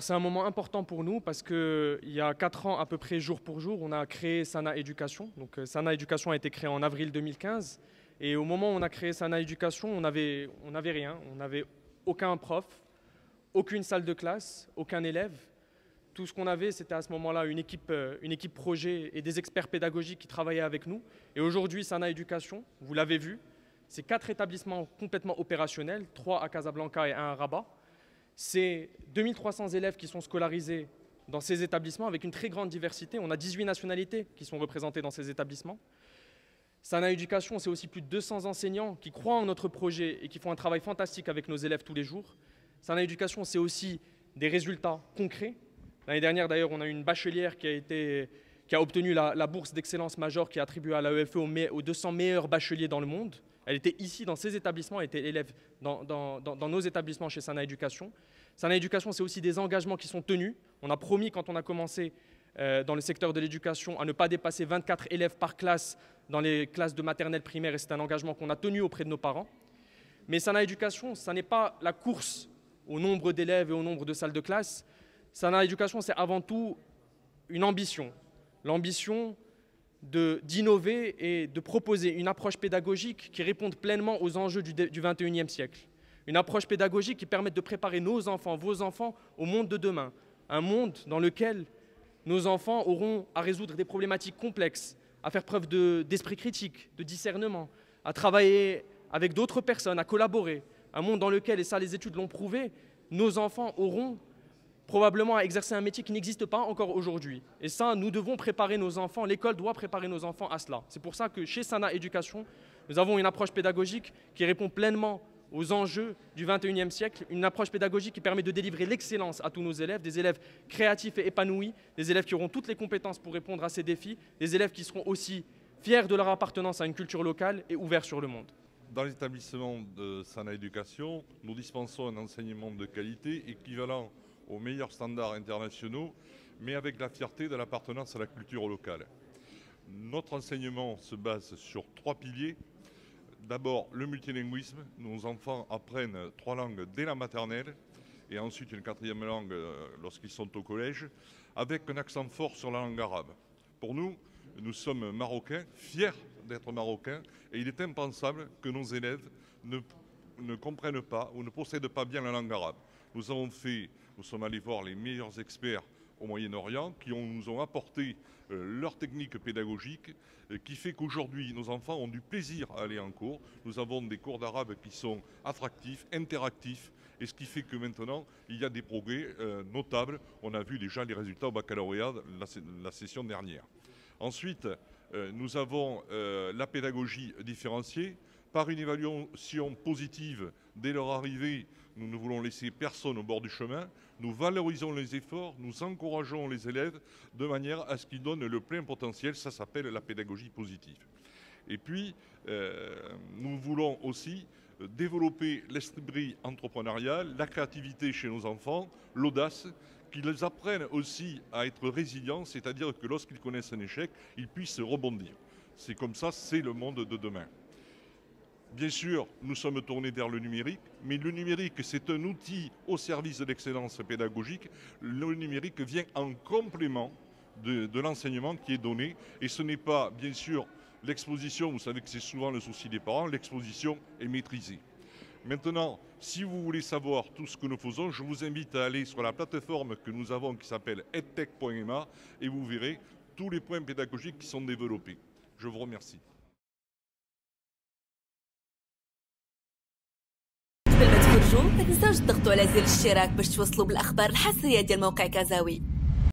c'est un moment important pour nous parce qu'il y a 4 ans, à peu près jour pour jour, on a créé Sana Éducation. Donc, Sana Éducation a été créé en avril 2015. Et au moment où on a créé Sana Éducation, on n'avait rien. On n'avait aucun prof, aucune salle de classe, aucun élève. Tout ce qu'on avait, c'était à ce moment-là une équipe projet et des experts pédagogiques qui travaillaient avec nous. Et aujourd'hui, Sana Éducation, vous l'avez vu, c'est 4 établissements complètement opérationnels, 3 à Casablanca et 1 à Rabat. C'est 2300 élèves qui sont scolarisés dans ces établissements avec une très grande diversité. On a 18 nationalités qui sont représentées dans ces établissements. Sana Éducation, c'est aussi plus de 200 enseignants qui croient en notre projet et qui font un travail fantastique avec nos élèves tous les jours. Sana Éducation, c'est aussi des résultats concrets. L'année dernière, d'ailleurs, on a eu une bachelière qui a obtenu la bourse d'excellence majeure qui est attribuée à l'AEFE aux 200 meilleurs bacheliers dans le monde. Elle était ici, dans ces établissements, elle était élève dans nos établissements chez Sana Éducation. Sana Éducation, c'est aussi des engagements qui sont tenus. On a promis, quand on a commencé dans le secteur de l'éducation, à ne pas dépasser 24 élèves par classe dans les classes de maternelle primaire, et c'est un engagement qu'on a tenu auprès de nos parents. Mais Sana Éducation, ça n'est pas la course au nombre d'élèves et au nombre de salles de classe. Sana Éducation, c'est avant tout une ambition. L'ambition d'innover et de proposer une approche pédagogique qui réponde pleinement aux enjeux du XXIe siècle. Une approche pédagogique qui permette de préparer nos enfants, vos enfants, au monde de demain. Un monde dans lequel nos enfants auront à résoudre des problématiques complexes, à faire preuve d'esprit critique, de discernement, à travailler avec d'autres personnes, à collaborer. Un monde dans lequel, et ça les études l'ont prouvé, nos enfants auront probablement à exercer un métier qui n'existe pas encore aujourd'hui. Et ça, nous devons préparer nos enfants, l'école doit préparer nos enfants à cela. C'est pour ça que chez Sana Éducation, nous avons une approche pédagogique qui répond pleinement aux enjeux du XXIe siècle, une approche pédagogique qui permet de délivrer l'excellence à tous nos élèves, des élèves créatifs et épanouis, des élèves qui auront toutes les compétences pour répondre à ces défis, des élèves qui seront aussi fiers de leur appartenance à une culture locale et ouverts sur le monde. Dans l'établissement de Sana Éducation, nous dispensons un enseignement de qualité équivalent aux meilleurs standards internationaux, mais avec la fierté de l'appartenance à la culture locale. Notre enseignement se base sur 3 piliers. D'abord, le multilinguisme. Nos enfants apprennent 3 langues dès la maternelle et ensuite une 4e langue lorsqu'ils sont au collège, avec un accent fort sur la langue arabe. Pour nous, nous sommes marocains, fiers d'être marocains, et il est impensable que nos élèves ne comprennent pas ou ne possèdent pas bien la langue arabe. Nous sommes allés voir les meilleurs experts au Moyen-Orient qui nous ont apporté leur technique pédagogique qui fait qu'aujourd'hui nos enfants ont du plaisir à aller en cours. Nous avons des cours d'arabe qui sont attractifs, interactifs, et ce qui fait que maintenant il y a des progrès notables. On a vu déjà les résultats au baccalauréat la session dernière. Ensuite, nous avons la pédagogie différenciée. Par une évaluation positive dès leur arrivée, nous ne voulons laisser personne au bord du chemin. Nous valorisons les efforts, nous encourageons les élèves de manière à ce qu'ils donnent le plein potentiel. Ça s'appelle la pédagogie positive. Et puis, nous voulons aussi développer l'esprit entrepreneurial, la créativité chez nos enfants, l'audace, qu'ils apprennent aussi à être résilients, c'est-à-dire que lorsqu'ils connaissent un échec, ils puissent rebondir. C'est comme ça, c'est le monde de demain. Bien sûr, nous sommes tournés vers le numérique, mais le numérique, c'est un outil au service de l'excellence pédagogique. Le numérique vient en complément de l'enseignement qui est donné, et ce n'est pas, bien sûr, l'exposition, vous savez que c'est souvent le souci des parents, l'exposition est maîtrisée. Maintenant, si vous voulez savoir tout ce que nous faisons, je vous invite à aller sur la plateforme que nous avons qui s'appelle edtech.ma et vous verrez tous les points pédagogiques qui sont développés. Je vous remercie. قبل ما تخرجوا ما تنساوش تضغطوا على زر الاشتراك باش توصلوا بالاخبار الحصريه ديال موقع كازاوي.